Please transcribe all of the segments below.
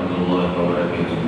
ورحمة الله وبركاته.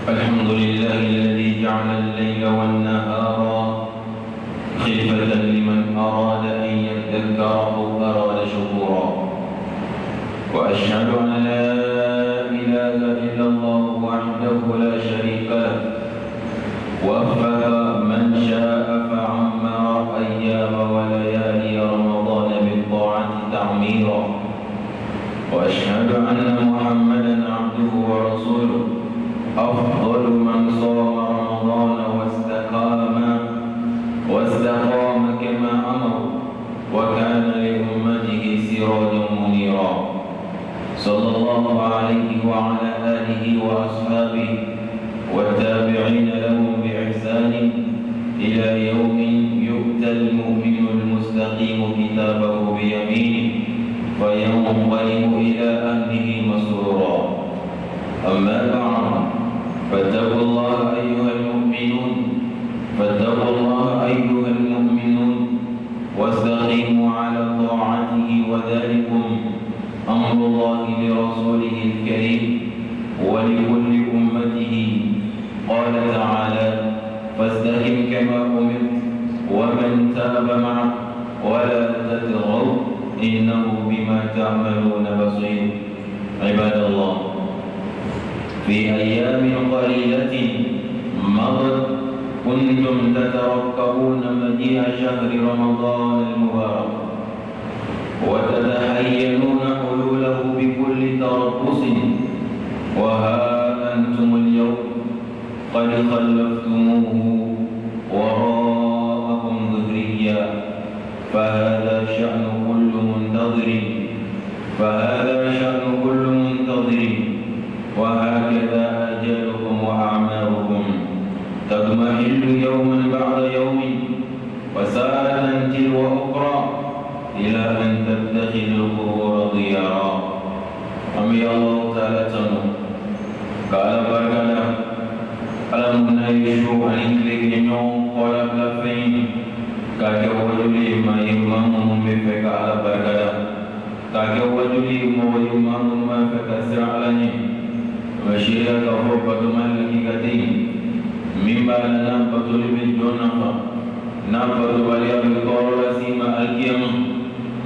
الحمد لله الذي جعل الليل والنهار خلفة لمن أراد أن يذكر أو أراد شكورا، وأشهد أن لا إله إلا الله وحده لا شريك له، وفق من شاء فعمر أيام وليالي رمضان بالطاعة تعميرا، وأشهد أن محمدا عبده ورسوله أفضل من صام رمضان واستقام كما أمر وكان لأمته سراجا منيرا صلى الله عليه وعلى آله وأصحابه والتابعين لهم بإحسان إلى يوم يؤتى المؤمن المستقيم كتابه بيمينه فينقلب إلى أهله مسرورا. أما بعد فاتقوا الله أيها المؤمنون واستقيموا على طاعته وذلكم أمر الله لرسوله الكريم ولكل أمته. قال تعالى: فاستقم كما أمرت ومن تاب معك ولا تطغوا إنه بما تعملون بصير. عباد الله، في أيام قليلة مضت كنتم تترقبون مجيء شهر رمضان المبارك وتتحينون حلوله بكل تربص، وها أنتم اليوم قد خلفتموه وراءكم ظهريا. فهذا شأن كل منتظر وهكذا آجالكم وأعماركم تضمحل يوما بعد يوم وساعة تلو أخرى إلى أن تتخذ القبور ديارا. أمي الله تعالى تنو قال بركاته ألم نعيشوا عن كلينيو قال بلفين كاكا وجلي ما يمامهم بفك على بركاته كاكا وجلي ما يمامهم ما فك سرعلني وشيرا كفوبة مالكي كتين مما ننبت بالجنة ننبت باليا بالقول سيما القيامة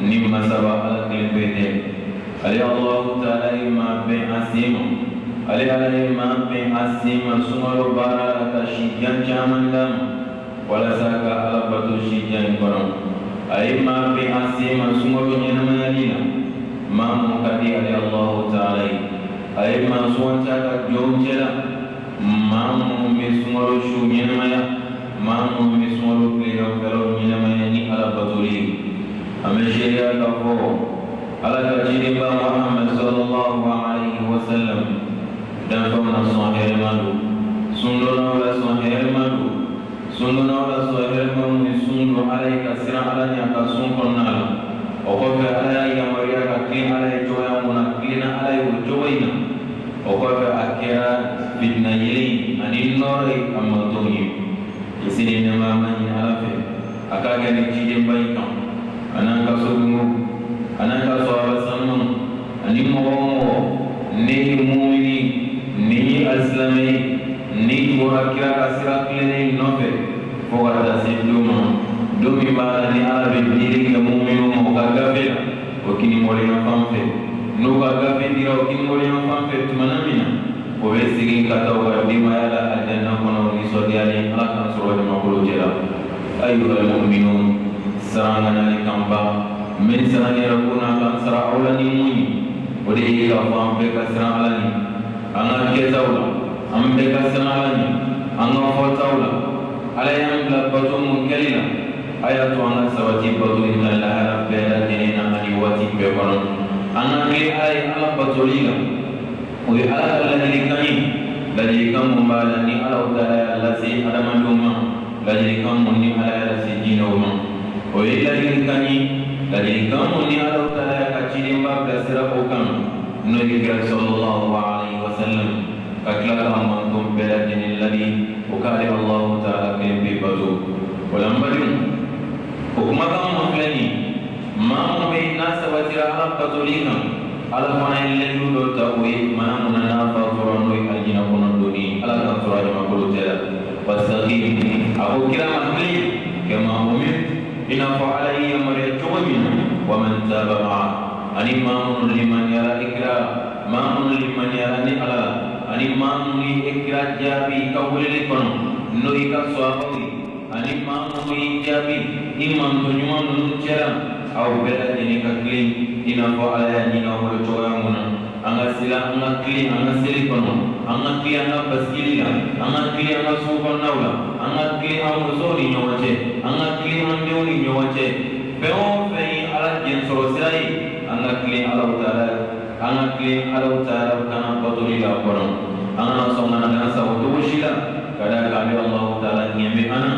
نما سبا القلبين علي الله تعالى ما بين أسيما علي ما بين أسيما سمر بارا تشيجان جامن دم ولا ساكا على بطو شيجان كرم علي ما بين أسيما سمر ينما يلينا ما مكدي علي الله تعالى علي ما سوان ساكا جوم جلا maamu be sumaro su ɲɛnamaya maamu be sumaro tilega fɛrɛw ɲɛnamaya ni ala batoli. An bɛ seereya k'a fɔ ala ka cidenba Muhammad sallallahu alaihi wa sallam danfɛnw na sɔn hɛrɛma don, sundonnaw la sɔn hɛrɛma don, sundonnaw la sɔn hɛrɛma min sun don ala ye ka siran ala ɲɛ ka sun kɔnɔna la. O kɔfɛ ala y'a yamaruya ka tilen ala ye cogoya mun na, tilenna ala ye o cogo in na. O kɔfɛ a kɛra fitna yelen ani nɔrɔ ye a ma tɔw ye. Kisi ni nɛɛma ma ɲini ala fɛ a k'a kɛ ni cidenba in kan a n'an ka sodungo a n'an ka sɔhaba sanumanw ani mɔgɔ o mɔgɔ ne ye mumini ne ye alisilamɛ ye ne bɔra kira ka sira tilennen in nɔfɛ fo ka taa se don ma don min b'a la ni ala bɛ diiri kɛ muminiw ma o ka gafe la o kinibɔlen fan fɛ. N'u ka gafe dira o kinibɔlen fan fɛ tumana min na o bɛ segin ka taa u ka denbaya la aljanna kɔnɔ nisɔndiyalen ala k'an sɔrɔ jamakulu cɛla. Ayiwa mu'minun, saranga nali kanba min sarangɛra kuna k'an sara aw la ni mun ye o de ye k'a fɔ an bɛɛ ka siran ala ɲɛ an ka kɛtaw la, an bɛɛ ka siran ala ɲɛ an ka fɔtaw la. ala y'an bila bato mun kɛli la a y'a to an ka sabati bato in na lahara bɛɛ lajɛlen na ani waati bɛɛ kɔnɔ. An ka kɛ ala ye ala batoli la o ye ala ka ladilikan ye, ladilikan mun b'a la ni ala taala y'a lase adamadenw ma, ladilikan mun ni ala y'a lase jinɛw ma. O ye ladilikan ye, ladilikan mun ni ala taala y'a ka cidenba bilasira o kan n'o ye kira sallallahu alaihi wa sallam ka tila k'an manton bɛɛ lajɛlen ladi o k'ale Allahu taala kelen pe bato. O la n badenw, o kumakan mun filɛ nin ye maa mun bɛ n'a sabatira ala batoli kan ala fana ye lɛndu dɔ ta o ye maa mun na n'a fa sɔrɔ n'o ye alijinɛ kɔnɔ donni ala ka sɔrɔ a jamakolo cɛ la. Fastaqim, a ko kira ma tilen kama umirta i n'a fɔ ala y'i yamaruya cogo min na. Wa man taaba ma'a, ani maa minnu limaniyara i kira la, maa minnu limaniyara ni ala la, ani maa minnu ye i kira jaabi i ka weleli kɔnɔ n'o y'i ka sɔhabaw ye, ani maa minnu y'i jaabi i manto ɲuman ninnu cɛla. Aw bɛɛ lajɛlen ka tilen i n'a fɔ ala y'a ɲini aw bolo cogoya mun na. An anga sila anga kli anga seli kono anga kli anga baskili la anga kli anga suko naula anga kli anga zori nyowache anga kli anga deuni nyowache peo fei ala jensoro sirai anga kli ala utara anga kli ala utara kana batuli la kono anga songa na sa wushila kada kali Allah taala nyembe ana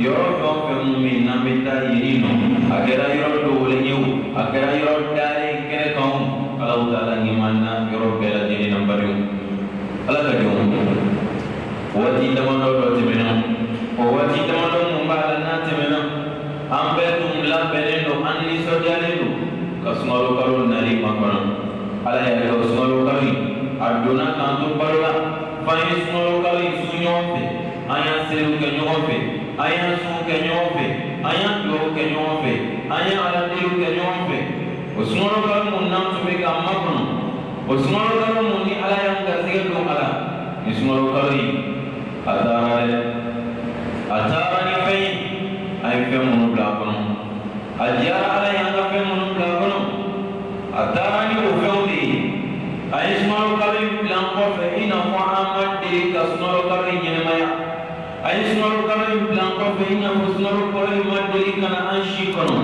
yoro ko min namita yirino agera yoro dole nyu agera yoro dare kene kaum Allah taala nyimanna yoro bela dini nambaru ala ka jom wati tamano do timena o wati tamano mumbala na timena ambe tum la benendo anni sojalelu kasmalo kalu nari makona ala ya kasmalo kalu aduna kantu barla fayis molo kalu sunyombe aya seru ke nyombe aya su ke nyombe aya do ke nyombe aya ala diru ke nyombe osmolo kalu munam tumi ka makono osmolo kalu muni ala yang kasige do ala ismolo kalu atara ni fay ay fe munu bla kono ajara ala yang ka fe munu bla kono atara ni o fewdi ay ismolo kalu blan ko fe ina muhammad de kasmolo kalu nyenmaya ay ismolo kalu blan ko fe ina musmolo kalu madeli kana anshi kono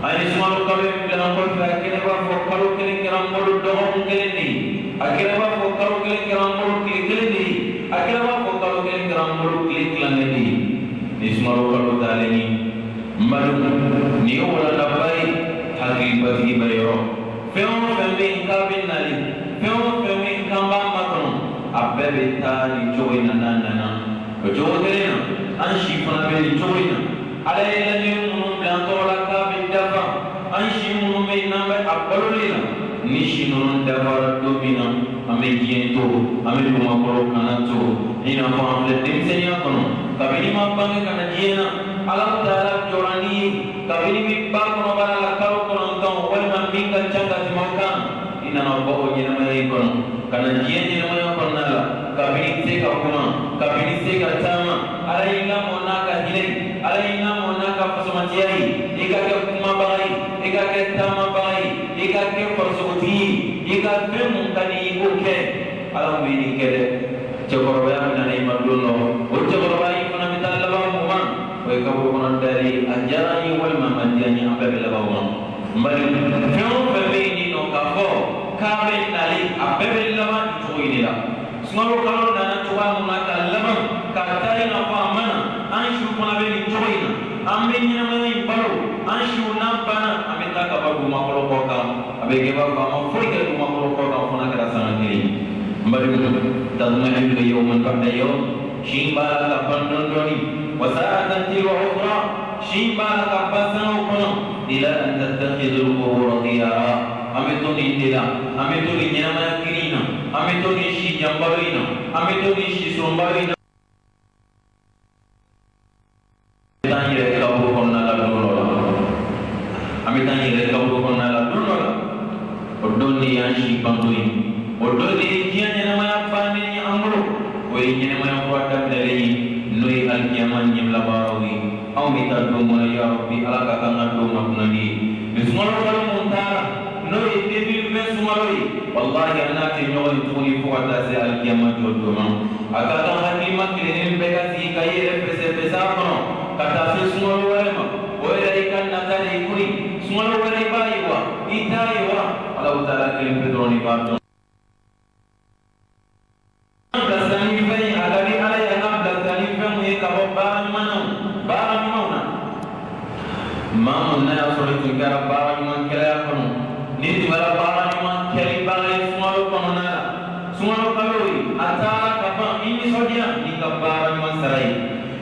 ay ismolo kalu blan ko fe akene ba fo kalu kene kiram modu do kene ni akene ba fo kalu kene kiram modu kene ni akene ba fo kalu kene kiram modu kene ni ismolo kalu daleni malu ni wala labai hakibati bayro feo fembe kabin nali feo fembe kamba makono abebe tani joina nana joina anshi fana be joina ala ila ni munu blanto la kabin dafa anshi munu me nambe abalolila nishi non dafa domina ame giento ame duma koro kanato ina fa amle dimsenia kono kabini mabange kana jiena ala taala jorani kabini mi ba kono bala la kaw kono ton wal man minga changa simokan ina no bo jina mai kono kana jieni na mai kono nala kabini se ka kuma kabini se ka tama ala ina mona ka hile ala ina mona ka fasomatiai ika ke kuma bai ika ke tama bai ika ke forsuti ika ke mungkani uke ala mini kede cokoroya na nei maduno o cokoroya kuna mitalla ba muma o kabu kuna dari ajani wal mamadiani ambe bela ba muma mali feo bebe ni no kafo kabe nali ambe bela ba joinila smaro kalo na tuwa muna kallama katai na fa mana anshu kuna be joina ambe ni na mai baro anshu na bana ameta ka ba guma ko ko ka abe ge ba ma foi ke guma ko ko ka kuna kara sana kiri mari tadma'il yawman ba'da yawm shimbala ka pandondoni wa sa'atan tiru ukhra shimbala ka pasano kono ila an tattakhidhu al-qubur diyara ametoni dila ametoni nyama kirina ametoni shi jambarina ametoni shi sombarina tani re kabu konna la dunola ametani re kabu konna la dunola odoni yanshi bandui odoni kianya nama apani amro oi kianya nama wadam dari noi alkiyaman nyemla barawi au mita dumuna ya rabbi alaka kanga duma kunani bismillah wal muntara noi debil mesumari wallahi anati nyoi tuni fuata se alkiyaman joduma akaka hakima kilin bega si kayere pese pesa kono kata bismillah wal oi ikan natari kuri small wal baiwa itaiwa Allah taala kilim pedroni bardo mamun na sore tu gara bara man kala kono ni ti bara bara man kali bara smalo kono na smalo kaloi ata ka pa ini sodia ni ka bara man sarai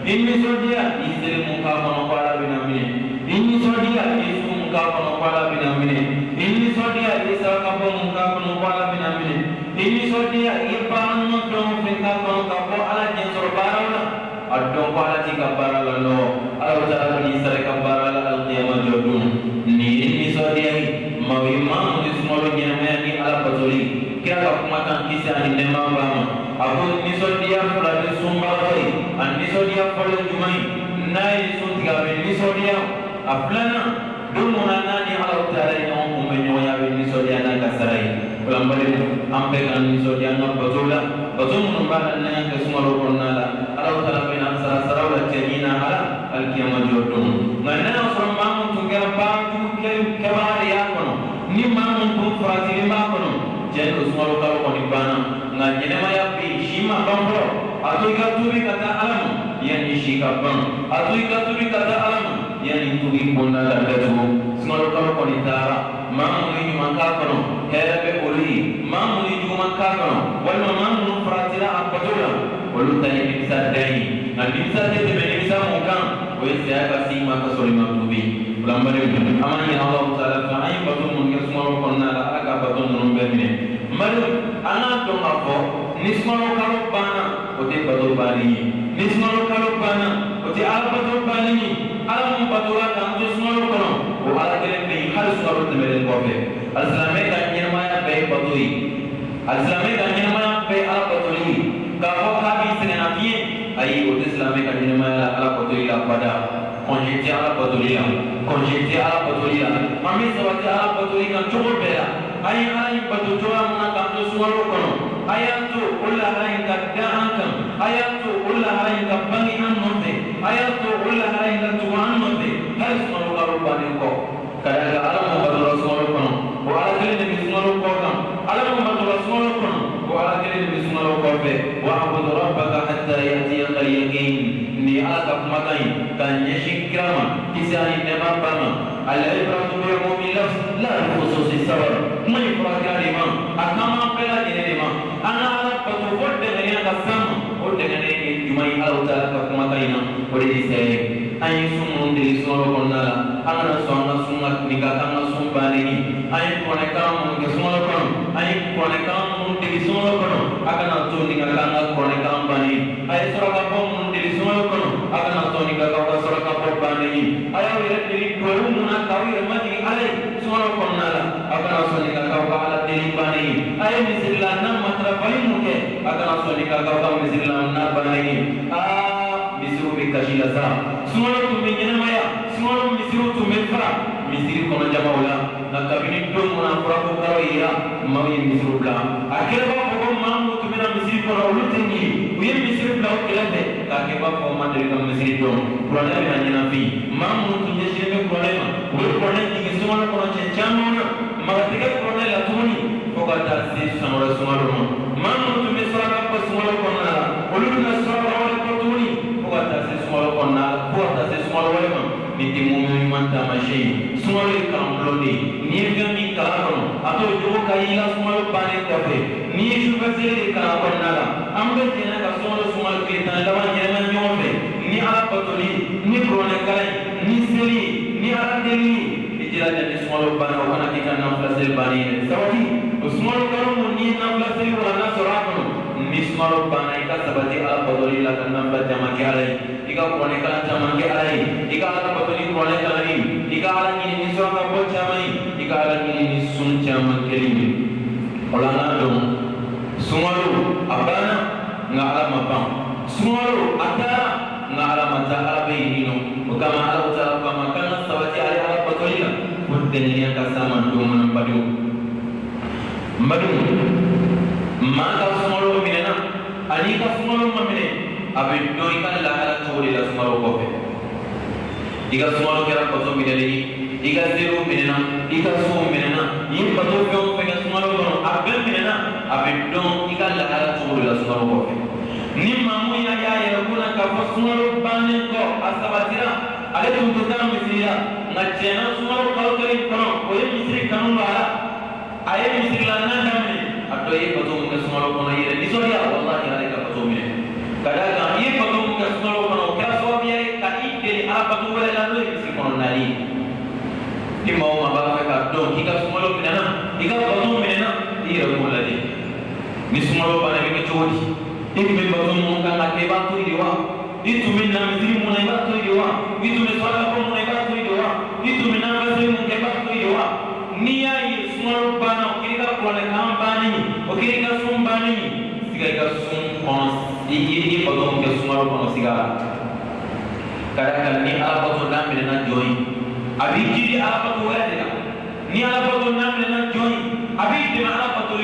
ini sodia isere muka kono pala binamine ini sodia isu muka kono pala binamine ini sodia isa ka pa muka kono pala binamine ini sodia ibang man kono fika kono ka po ala jesor bara la addo pala ti ka bara la no ala jara ni sare ka bara la alqiyamah jodum ni ini sodia mawi mam ni smolo nyama ni ala patoli kira ka kuma kan kisa ni nema ba abu ni sodia fula ni sumba koi an ni sodia folo jumai nai suntiga be ni sodia aflana dumuna nani ala taala ni on me nyoya be ni sodia na kasarai o lambari ampe kan ni so janga bazola bazomu mbala na ke sumaro konnala ala tala bina sara wala tenina ala alkiyama jodum ngana so mamu tungera ba tu ke bari yakono ni mamu tu frati ma kono jeno sumaro kalo koni bana ngane ma ya bi shima bambro atu ikaturi kata alam yani shika bam atu ikaturi kata alam yani tugi bonna dagatu sumaro kalo koni tara mamu ni makakono hebe oli mamu ni makakono wal mamu fratira apadola walu tani bisa dai na bisa de bisa mukan o isa ka sima ka sori matubi ulambare amani Allah taala fa ay batum mun yasmaro konna la aga batum mun bemine malu ana to mako nismaro kalo bana o te bado bani nismaro kalo bana o te al bado bani alam badura kan to smaro kono o ala kele be hal smaro te mere kofe al-islame ka nyama ya be badui al-islame ka nyama be ala badui ka ho ka bi sene afie ai o islame ka nyama ya ala badui la pada konjeti ala badui la mami sawati ala badui kan chogo bela ai badu toa mana kan to smaro kono ayatu ulla hain ka da'ankan ayatu ulla hain ka bangi an note ayatu ulla hain ka tuan note hal smaro karo bani ko kaya alam badu rasul kono wa ala kele ni smaro ko kam alam badu rasul kono wa ala kele ni smaro ko be wa abud rabbaka hatta yatiyaka al-yaqin ni ala makai kan yashkrama kisani nema bama al-ibratu bil mu'min la khususi sabar mai prakari ma akama pela jene ma ana ala patu bodde ngani ka sam bodde ngani jumai ala ta ka makai na odi dise ay sumun de solo konnala ana sonna sunna nika kana sumbani ay kone kam ke solo kono ay kone kam de solo kono akana to nika kana kone kam bani ay sura ka pom de solo kono akana to nika ka sura ka pom bani ay wira de koru na kawi mani alai solo konnala akana so nika ka ala de bani ay misilla na matra bani muke akana so nika ka misilla na bani misiru bikashila sa sumalo tumenyana maya sumalo misiru tumefra misiri kono jamaula na kabini dum na furabu karoira mawi misiru bla akeba ko mamu tumena misiri kono ulutengi uye misiri bla okelabe kakeba ko mandiri kam misiri dum problème na nyana fi mamu tunyeshi me problème wo problème ni sumalo kono chechamona magatike problème la tuni fogata si sumalo mamu tumesara ko sumalo kono na uluna sara ko tuni fogata si sumalo kono fogata si sumalo wala niti mu'min manta mashi sumalo kamloni ni gami kalaron ato jo kayila sumalo bane tafe ni shubasere kalaronala ambe jena ka sumalo kitan lawan jena nyombe ni ala patoli ni krone kalai ni seli ni ala deli ijira jani sumalo bana wana kikan nam place bani sawati sumalo karon ni nam place wana sorakono ni sumalo bana ika sabati ala patoli la kan nam jama ke alai ika krone kala jama ke alai ika ala patoli krone kalani ika ala ni sura ka jamai ika ala ni sun jama kelimi olana dum sumalo abana nga ala mabam sumalo atara nga ala mata arabe hino kama ala utara kama kana sawati ala patolila budenya kasama dum mbadu maka sumalo minena ani ka sumalo mamine abe doi kan la ala chori la sumalo kofe iga sumalo kera pato minele iga zero minena iga so minena yin pato ko pe sumalo kono abe minena abe don iga la ala chori la sumalo kofe ni mamu ya kuna ka sumalo bane ko asabatira ale tuntuta misira na jena sumalo kalkari kono ko ye misri kanu wala aye misri la na dame ato ye pato mun sumalo kono ye ni soria wallahi ale ka pato mine kada ka ye pato mun sumalo kono ka so biye ka ide ala pato wala la lo misri kono nali di mau ma ba ka do ki ka sumalo minana ika pato minana di ra ko ladi ni sumalo bana ke chodi ini membangun muka ngake batu idiwa itu minna mizri munai batu idiwa itu meswala ko munai batu idiwa itu minna basri munai batu idiwa niya yi sumaro bana okirika kone kampani okirika sumbani siga sum kono ini bago ke sumaro kono sigara kadang ni ala bato nambe na joy abi jiri ala bato wala ni ala bato nambe na joy abi de ala bato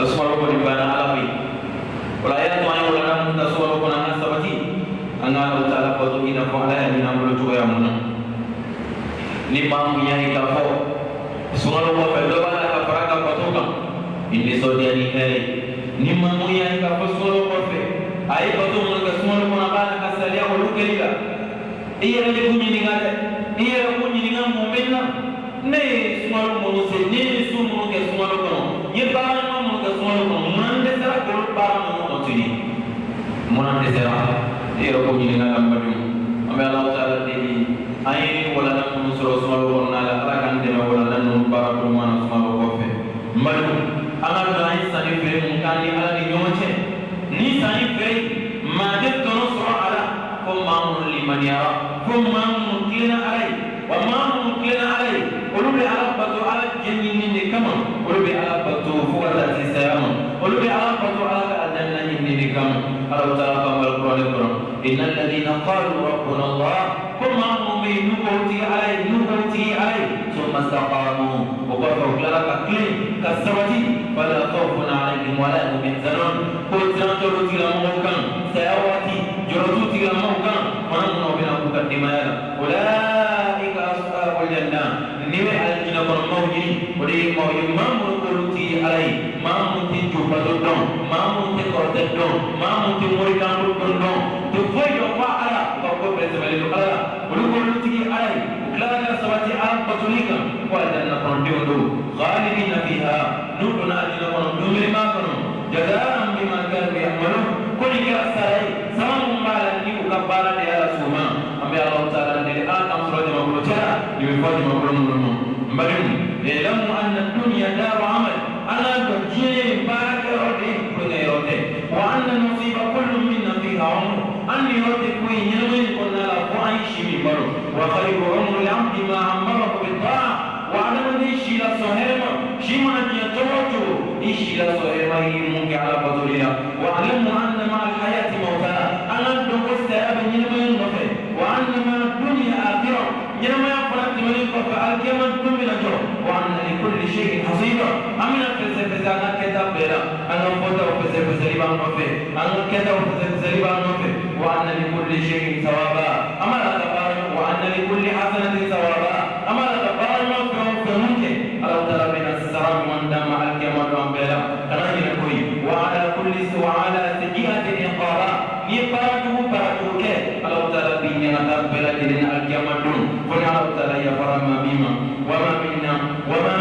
asmaro ko ni bana alawi wala ya to ayo wala mun ta so ko na sabati anga Allah taala ko to ina ko ala ni namlo to ya mun ni mamu ya ka fo sumalo ko fe do bana ka faraka ko to ka indi so dia ni hele ni mamu ya ka fo sumalo ko fe ay ko to mun ka sumalo ko na bana ka salia ko lukeliga iya le kunyi ni ngade iya kunyi ni ngam momenna ne sumalo mo se ne sumo ke sumalo ko ye bana mo ke sumalo ko man de sara ko bana mo tini mon de sara iya ko kunyi ni ngam badum ame Allah taala de ay wala na mo soro sumalo ko na la ala kan de wala na no bara ko man sumalo ko fe madu ala do ay sani fe mun kan ni ala ni nyoche ni sani fe ma de tono so ala ko mamun liman yara ko mamun kina alai wa mamun kina alai ulubi alabatu ala jannin ni kama ulubi alabatu fuwata sisayama ulubi alabatu ala aljanna ni kama Allah taala qamal qur'an innal ladina qalu rabbuna Allah kuma mu'minu nubuti alai thumma istaqamu wa qalu la takli kasawati fala khawfun alaihim wa la hum yahzanun ko tanto tilamukan sayawati jorotu tilamukan manno bina mukaddimaya ulaika ashabul janna niwe aljina kon mawji odi mawji mamun quluti alai mamun ti jubatu don mamun ti korte don mamun ti murikan don to foyo fa ala ko presebele ala quluti alai uklara sabati ala patulika wa janna kon diondo khalidina fiha nuduna aljina kon dumiri ma kon jazaan bima kanu ya'malun kuli ka sarai samun malan ni ukabara de ala suma ambe Allah taala de atam suraja mabulo tara ni fadi mabulo muno mbadim ilamu anna dunya daru amal ana do jine baraka rode ko ne rode wa anna nusiba kullu minna fiha umr anni rode ko yinwe ko na la ko aishi mi baro wa khayru umri al-abdi ma amara bi ta'a wa ana ni shila sohema shima ni tomoto ishila sohema yimunge ala badulina wa alamu anna ma al-hayati mawta ana do ko saaba yinwe ngofe wa anna ma dunya akhirah yinwe afrat min ko fa al-qiyamah tumina jo wa anna li kulli shay'in hasiba amina fezana kitab bela ana foto fezaliba ngofe ana kitab fezaliba ngofe wa anna li kulli shay'in thawaba amara tabarak wa anna li kulli hasanatin thawaba amara tabarak wa munke Allah taala bina salam man dama al-qiyamah wa bela kana koi wa ala kulli wa ala sayyi'atin iqara ni paratu ke Allah taala binya na bela din al-qiyamah dun kuna Allah taala ya farama bima wa ma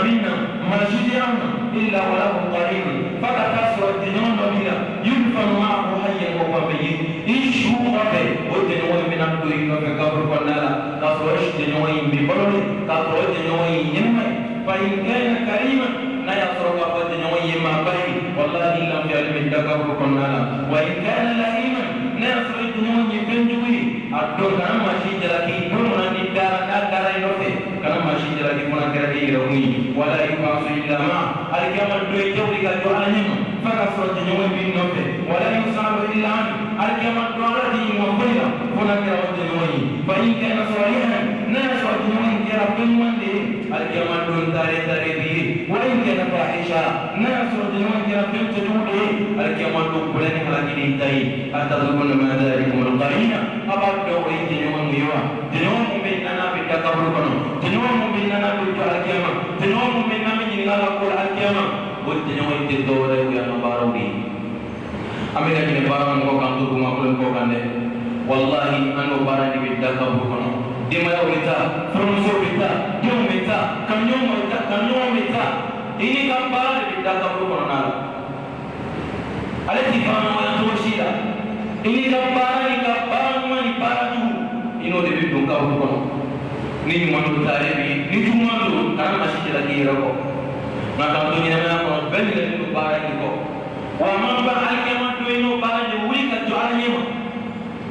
minna masjidan illa wa lahu qarin fakasra dinun bila yunfa ma'ahu hayyan wa huwa mayyit ishu qabe odin wa min abduri ka kabur qannala kasrosh dinoi bi boloni kasrosh dinoi yimma fa in kana karima na yasroka fa dinoi yimma bai wallahi lam yalim kabur qannala wa in kana laima na yasroka dinoi yimbenjui addo kana mashi jalaki dumuna ni dara inote kana mashi jalaki kuna kera irawi wala yuqasu illa ma al-kama doy jawli ka do alanyima faka so dinoi bi note wala yusalu illa an al-kama do aladi wa khayra kuna kera dinoi fa in kana salihan na so dinoi kera pinwande al-kama do tare bi wa in kana fahisha na so dinoi kera pintude al-kama do bulani halaki tai atadrubun ma dhalikum al-qarina abaddu dinoi miwa dinoi min ana bi takabur kono dinoi min ana bi al-kama dinoi min ana min al-kama botte ñoy te doore wi am barawdi amina kine baram ko kan to ma ko kande wallahi ando barani bi takabur kono dima yaw bita from so bita yo bita kanyo bita ini kan barani bi takabur kono na alati fana ma to shida ini kan barani ka barani baratu ino de bi takabur kono ni mo do tare bi ni tumando kan ma shi la ki rako maka dunia na ko beli le bara ki ko wa man ba al-kama to ino bara je wuri ka to ala nyema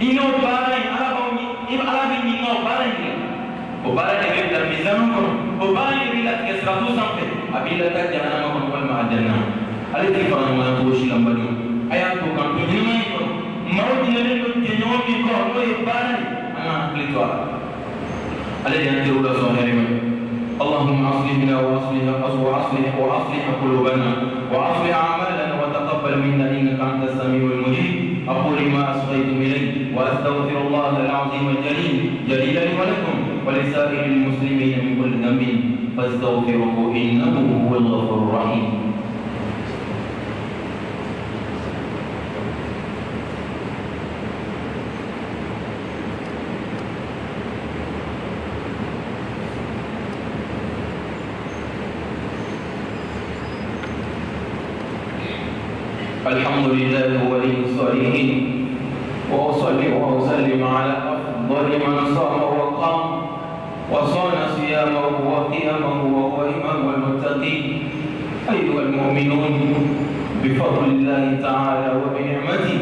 ino bara ala ba ni ala bi ni no bara ni o bara de be dar mizan ko o bara ni la ke sratu sampe abila ta jahannama ko wal ma'adanna alati fa ma to shi lambadu aya to kan to ni mai ko mawdi ne ko je nyomi ko no e bara ana klitwa ale jan te ula so hele اللهم أصلحنا وأصلح قلوبنا وأصلح أعمالنا وتقبل منا إنك أنت السميع المجيب. أقول ما أصغيت إليه وأستغفر الله العظيم الجليل جليل لي ولكم ولسائر المسلمين من كل ذنب فاستغفروه إنه هو الغفور الرحيم. الحمد لله ولي الصالحين وأصلي وأسلم على أفضل من صام وقام وصان صيامه وقيامه وهو إمام المتقين. أيها المؤمنون، بفضل الله تعالى وبنعمته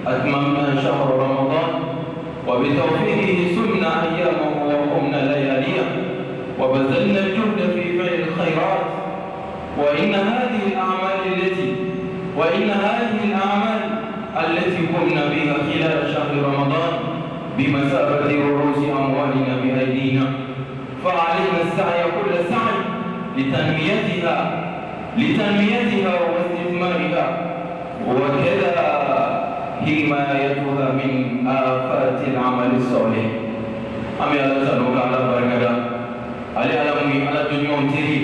أتممنا شهر رمضان وبتوفيقه سمنا أيامه وقمنا لياليه وبذلنا الجهد في فعل الخيرات. وإن هذه الأعمال التي قمنا بها خلال شهر رمضان بمثابة رؤوس أموالنا بأيدينا، فعلينا السعي كل سعي لتنميتها واستثمارها وكذا حمايتها من آفات العمل الصالح. أمي على سنوك على بركة على ألمي على دنيا تري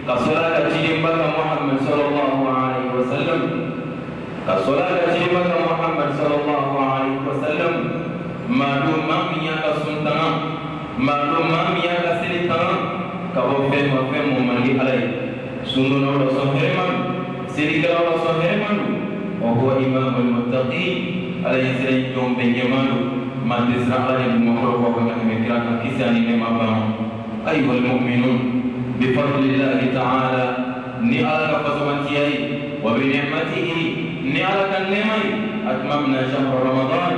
كصلاة جيبك محمد صلى الله عليه وسلم كصلاة جيبك محمد صلى الله عليه وسلم معلوم ما مياك سنتنا معلوم ما مياك سلطنا كبوفين وفين ممالي علي سنونا ورسوهرمان سيريكا ورسوهرمان وهو إمام المتقين عليه سيرين يوم بنجمانو ما تسرع عليه بمخلوق وكما كمكراك كساني نمابام. أيها المؤمنون، بفضل الله تعالى نعلك فزمتيي وبنعمته نعلك النعمي أتممنا شهر رمضان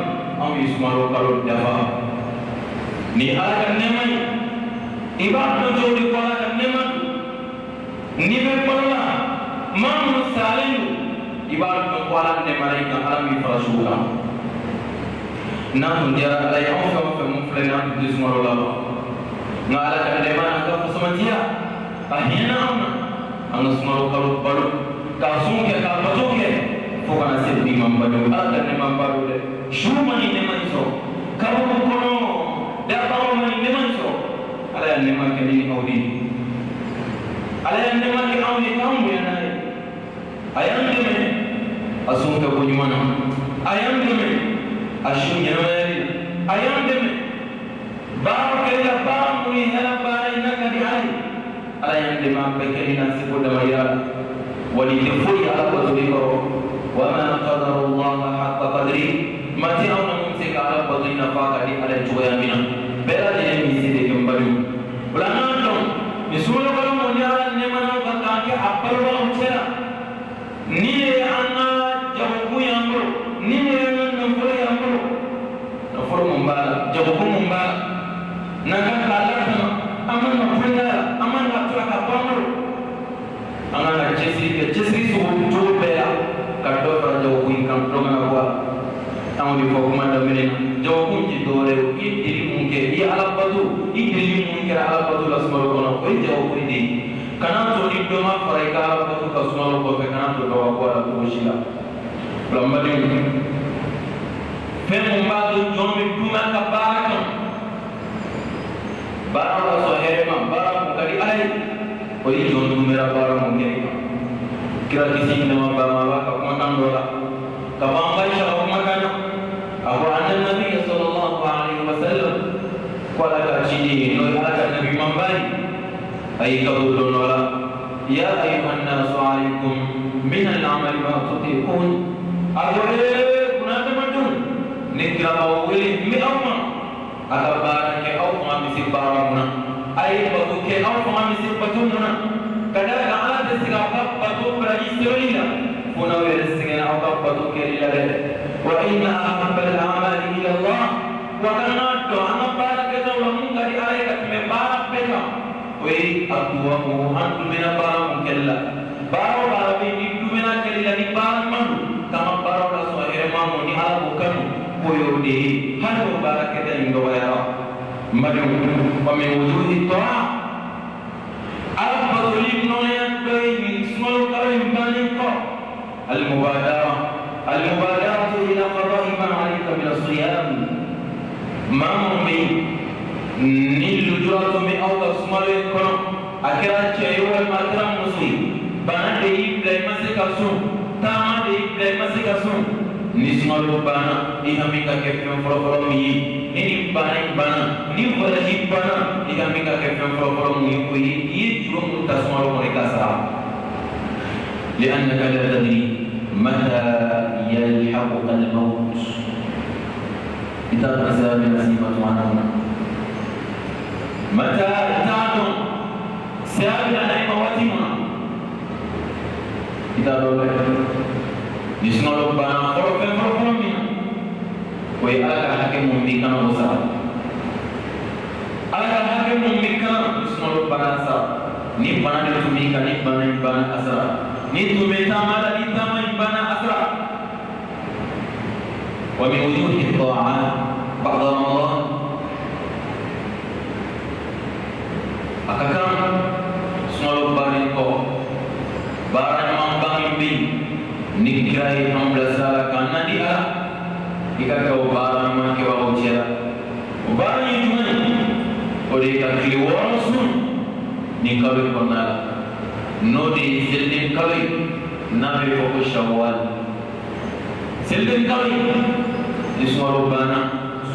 أم يسمعوا قالوا الدفاع نعلك النعمي إباد نجوري قالك النعمي نبي الله ما مسالين إباد نقالك النعمي كألمي فرشولا نحن جاء لا يعوفا فمفلنا تسمعوا الله نعلك النعمي كفزمتيا أحيانا أنا سمعوا قالوا بلو كاسون ke ka bato ke fo kana se bi mambado ala ne mambado de shuma ni ne manso kabu kono da bawo ni ne manso ala ne man ke ni awdi ala ne man ke awdi kamu ya nai ayam de me asun ka ko nyumana ayam de me ashun ya nai ayam de me ba ke la ba mu ni hala ba ina ka di ai ala yam de ma pe ke ni na se ko da ya ولتفوي على قدره وما قدر الله حق قدره ما تيرون ممسك على قدرنا فاقد على جوامنا بلا جنمي سيدك مبلو ولا نعلم نسول قلم ونعلى النمنا فقاك أقبل وأمسنا نيلي أنا جبكو ينبرو نيلي أنا نفر ينبرو نفر مبالا جبكو مبالا نكا كالاتنا أمن نفرنا أمن نفرك أبامرو angana chesri so to bela kaddo para jaw kuin kam do ngana wa amudi ko kuma da menen jaw kun ji dore idiri munke ya ala badu idiri munke ala badu lasmaro kono ko jaw ko idi kana to ni do ma para ka ala badu kasmaro ko fe kana to do ko ala ko shila lamadi fe mumba do jomi tuma ka baraka bara so herema bara ko kadi alai कोई जोन मेरा बारा मुझे किरा किसी ने माँ बाबा का मकान डोला कबाम भाई शराब मकान अब आने नबी सल्लल्लाहु अलैहि वसल्लम कोला का चीज़ नो आजा नबी मंबाई आई कबूल डोला या अय्युहन नास अलैकुम मिन अल-अमल मा तुतिकून अबे गुनाह मटून निकरा बावली में अम्मा अगर बारा के अम्मा मिसी बारा मुना ay batu ke aw fami se batu nuna kada ga ala de siga batu para istoria funa wele siga aw batu ke ila de wa inna ahabba al-a'mali ila Allah wa kana to ana baraka da mun kadi ay ka me barak peka we atwa mu antu bina baram kella baro barabi ni dumena kella ni baram man kama baro da so herma mo ni ala bukan koyo de hanu baraka da indo waya مدعو ومن وجوه الطاعة المبادرة إلى قضاء ما عليك من الصيام ما ممكن نيل جرات من أول سمال كنا أكرا شيء ما أكرا مسلم بنا دي بلاي مسكاسون تاما دي بلاي مسكاسون نسمال بنا إهمي كافيم فرفرم يي ني بنا ني فرجي بنا إهمي كافيم فرفرم يي كوي يجرم تسمال مريكا سرا لأنك لا تدري متى يلحقك الموت إذا نزل نسيمة عننا متى تعلم سيابنا نعم واتمنا إذا رأيك نسمع ربنا فرفرم منا ويأك حكم ممكنا وسعى أك حكم ممكنا نسمع ربنا سعى نبنا نتميك نبنا أسرع نتميتا مالا نتما نبنا أسرع ومن وجوه الطاعات بعد رمضان أكثر سنولو باريكو باران مامبان بي نكراي نمبلسا كانا دي ألا إكاكو باران ما كوا وجيرا وباران يجمعني وديكا كيوان سن نكاوي كنالا نودي سلدين كاوي نابي فوق شوال سلدين كاوي نسنولو بانا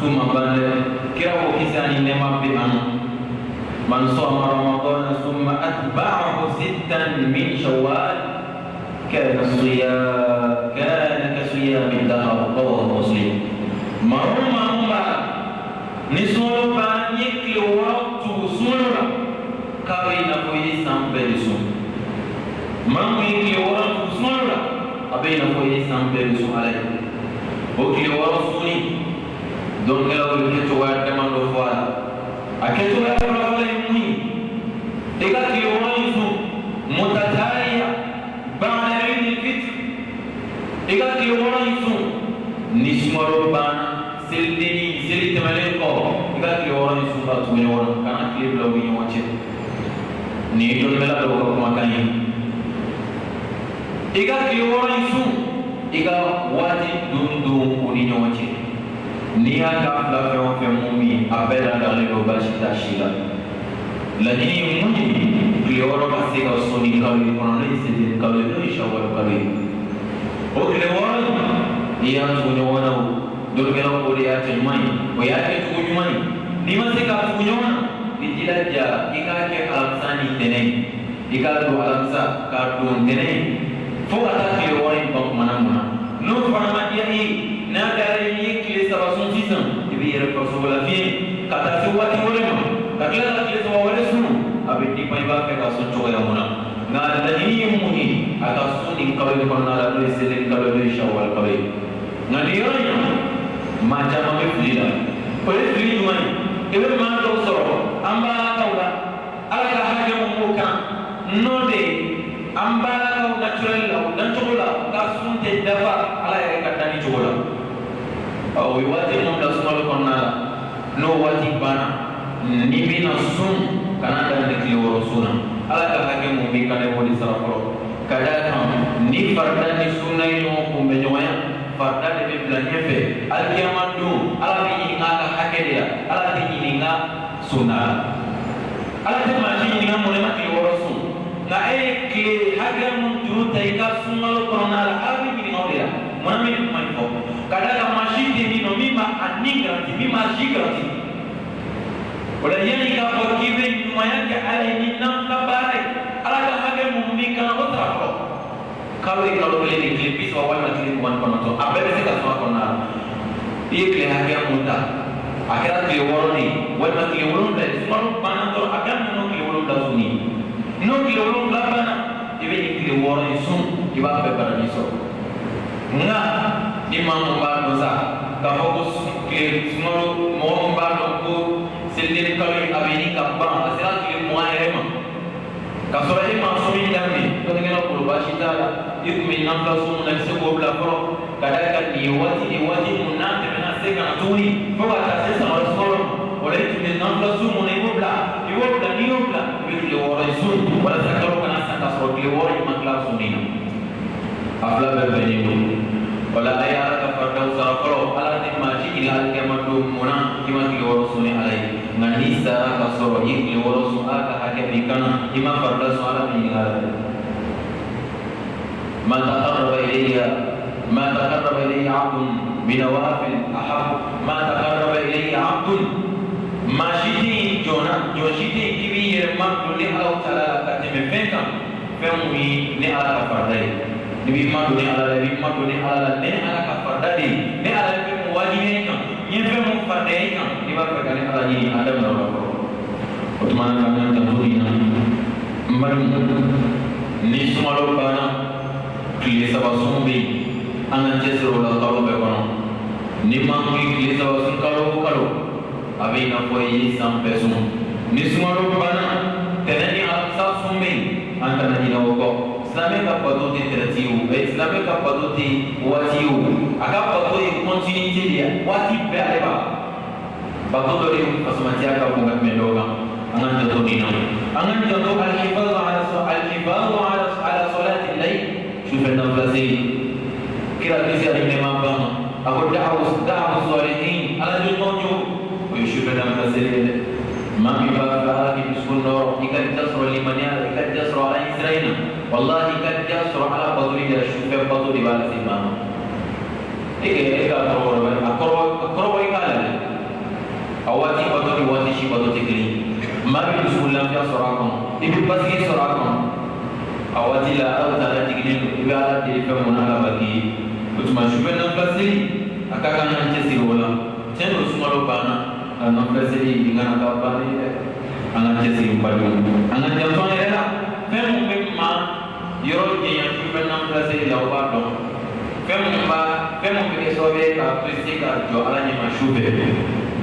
سوما بانا كراو كيساني نما بيانا من صام رمضان ثم أتبعه 6 من شوال كان كصيام الدهر رواه مسلم مرحبا نسول بانيك لوقت سنورا كارينا كوي سامبلسو ماميك لوقت سنورا أبينا كوي سامبلسو عليه وكل ورسوني دون غير الكتوات كما نفعل aketoa wale mwi ikati yoanzu mutatalia baada ya fitr ikati yoanzu nismaro bana sildini silite maleko ikati yoanzu batu meona kana kile winyo wache ni don mela do ko makani ikati yoanzu iga wati dundu uninyo wache ni aka la fe mumi apela dale do bashita shila lakini muni klioro kasika usoni kawi kono nisi kawi no ishawal kawi o klioro dia tunyona dolgelo odi ate mai o yake tunyoni ni masika tunyona dijilaja ikake alamsani tene ikado alamsa kadun tene fo ata klioro impa manamuna no fana dia hii na dare yiki sabasun sisan ibi yere ko so la fi kata se wati wolema kakila la kile so wale sunu abiti pai ba ka so choga ya mona na da ni muni aka suni kawe ko na la do sele kawe do shawal kawe na diyonya ma jama me fulila ko le fuli mani ebe ma do so amba kawla ala ka haje mu ka no de amba ka natural la dan chola ka sunte dafa ala ya ka tani chola awi wati mun da small konna no wati bana ni bina sun kana da dikli woro suna ala ka hake mun bi kana woni sarafo kada kan ni farda ni sunna yo ko be nyoya farda de bla nyefe al kiyamandu ala bi nga ka hake dia ala bi nga sunna ala de ma ji nga mun ma ki woro sun na e ki hake mun duru tay ka sunna lo konna ala bi nga dia mun mi mai ko kada la mashindi mino mima anigrati mima shigrati wala yani ka fakibe nyuma yake ala ni namna bare ala ka hage mumbika na otrafo kawe kalole ni klipis wa wala klip wan kono to abebe se ka so kono ikle hage munda akira kle woroni wala kle woroni smaro bana to agam no kle woroni da suni no kle woroni da bana ibe kle woroni sun iba be bana ni so nga ni mamu bado sa ka fokus ke smaro mo bado ko sildin kali abini kabba asira ke moairema ka so e ma so mi dami to ngena ko bashita yukmi namla so na se ko bla pro kada ka ni wati munate na se ka tuni ko ta se sa so wala yukmi namla so mo ne ko bla yo bla ni yo bla bi le wora so wala sa ka kana sa ka so ke wora ma kla so ni afla berbeni wala ayat ka farda usakro ala ni maji ila alkamatu muna ima ki warosuni alai ngani sa ka soro yi worosu aka hake bikana ima farda suala ni ngala ma taqarraba ilayya 'abdun binawafil ahab ma taqarraba ilayya 'abdun mashiti jona yoshiti kibi yerma duli Allah taala ka teme fenka fenwi ne ala ka fardai ni ma duli ala ni ma duli ala ne ala ka fardai ne ala fe mu wajibe kan ye fe mu fardai kan ni ba ka ne ala ni adam na ko utman kan nan tamburi na marum ni sumalo bana kile sabasumbi anan jesro la talo be kono ni ma ki kile sabasun kalo abe na ko yi sampai sum ni sumaro bana tenani aksa sumbe antana ni ko islamic ka paduti tertiu islamic ka paduti watiu aka paduti continuity dia wati be aleba paduti asmatia ka bunga meloga angan joto dino angan joto al-hifadh ala salati al-layl shuf an-nafsi kira kisi ada memang aku da'wa salihin ala joto ويشوف لنا مسائل ما في بقى في مسكون نور يكاد يسر لمنيا يكاد يسر على إسرائيل والله يكاد يسر على بطولي شوف بطولي على سيمان إيه أقرب يكال أواتي بطولي واتي شيء بطولي كلي ما في مسكون لم يسر عكم إبي بس يسر عكم أواتي لا أوتى تجنين إبي على تلفون منالا بكي وتما شوف لنا مسائل أكاكا نانجسي ولا تنو سمالو بانا anak presiden dengan apa ni, anak cesi padu, anak jangan ni lah. Fem memma, Euro yang super enam presiden lawat dong. Fem mempunyai sobe karakteristik jo alanya masyhur.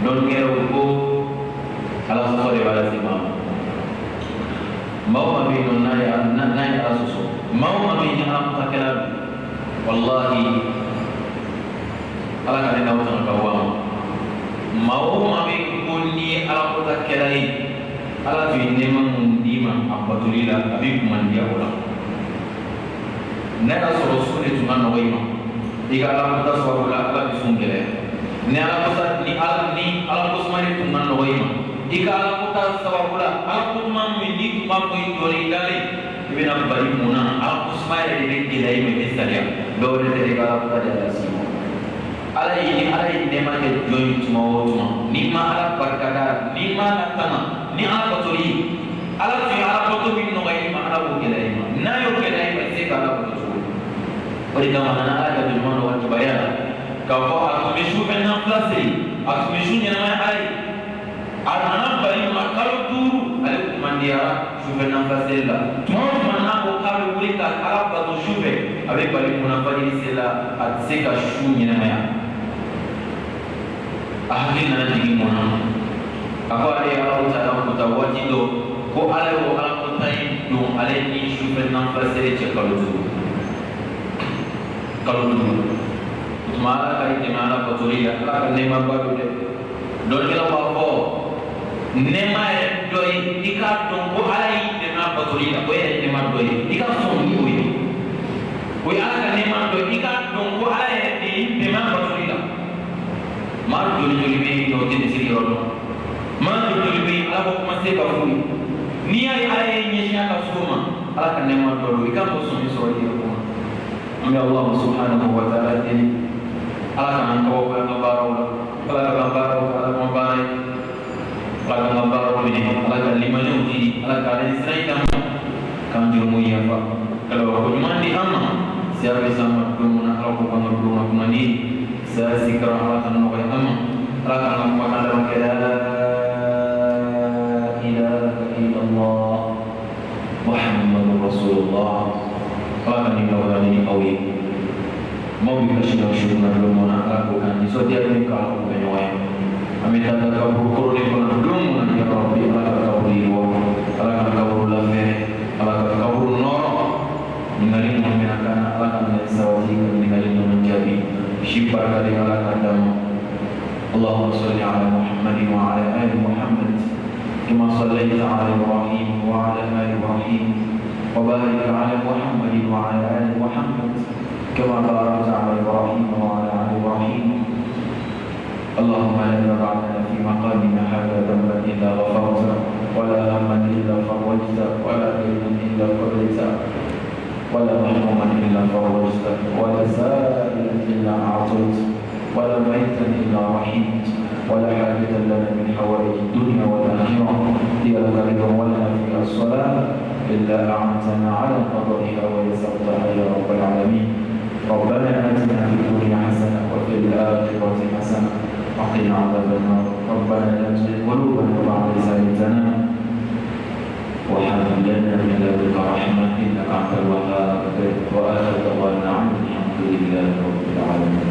Don kira uko, alas sobe pada simam. Mau kami naya asusu, mau kami yang tak kenal. Wallahi, Allah kami tahu sangat bawang. Mau mami kunni ala kota kelai ala tu nema mundima abatulila abi kumandia ola nela soro sore tuna noima iga ala kota swabula ala bisungele ne ala kota ni ala kusmani tuna noima iga ala kota swabula ala kutma mindi tuma ko indori dali ibina bari muna ala kusmani de kelai me misalia dore de ala kota jala simo ala ini nema ke join tuma ni ma ala barkada ni ma la tama ni ala paturi ala fi ala patu bin no gai ma ala ko kelai ma na yo kelai ma se kala ko tu ori da mana ala bin mono wa bayana ka ko aku mishu ben na plasi aku mishu ni na ai ana bari ma kalu duru ala mandia shu ben na plasi la tuma mana ko kalu uri ka ala patu shuve abe bari mona bari sela at se ka shu ni na ya ahli na jigi mona ako ale Allah taala ko tawati do ko ale wo ala ko tay do ale ni shufe nan fasere che kalu tumara kai temana ko tori ala ka nema ba de do kila ba ko nema do ika do ko ale tema ba tori ko e tema do ika so ni we ala ka nema do ika do ko ale tema ba tori mar joli be do tin siri rodo mar joli be ala ko masse ka fu ni ay ay ni nya ka suma ala ka ne ma do ka ko so mi so yi ko ambi Allah subhanahu wa ta'ala ni ala ka ko ka baro ala ka baro ala ka baro ala ka baro ni ala ka limanu di ala ka Israel kan jumu ya fa kalau ko mandi amma siapa sama dumuna ala ko ko dumuna kumani سأذكر الله أنه يأمن ركع وحده لا إله إلا الله محمد رسول الله ركع نوراني قوي mau dikasih syukur belum melakukan itu dia ini kalau penyuai amin kata kau berkurun belum ya Rabbi ala kau liwa ala kau lafe ala kau noro ningali menakan ala kan sawati ningali menjadi شفاء لما قدم اللهم صل على محمد وعلى آل محمد كما صليت على إبراهيم وعلى آل إبراهيم وبارك على محمد وعلى آل محمد كما باركت على إبراهيم وعلى آل إبراهيم. اللهم لا تدع لنا في مقامنا هذا ذنبا إلا غفرته، ولا هما إلا فرجته، ولا دينا إلا قضيته، ولا محروما إلا فرجته، ولا سائلا إلا أعطيته، ولا ميتا إلا رحمت، ولا حاجة لنا من حوائج الدنيا والآخرة هي لك رضا ولنا فيها الصلاة إلا أعنتنا على قدرها ويسرتها يا رب العالمين. ربنا آتنا في الدنيا حسنة وفي الآخرة حسنة وقنا عذاب النار. ربنا لا تزغ قلوبنا بعد إذ هديتنا وهب لنا من لدنك رحمة إنك أنت الوهاب. وآخر دعوانا الحمد لله رب العالمين.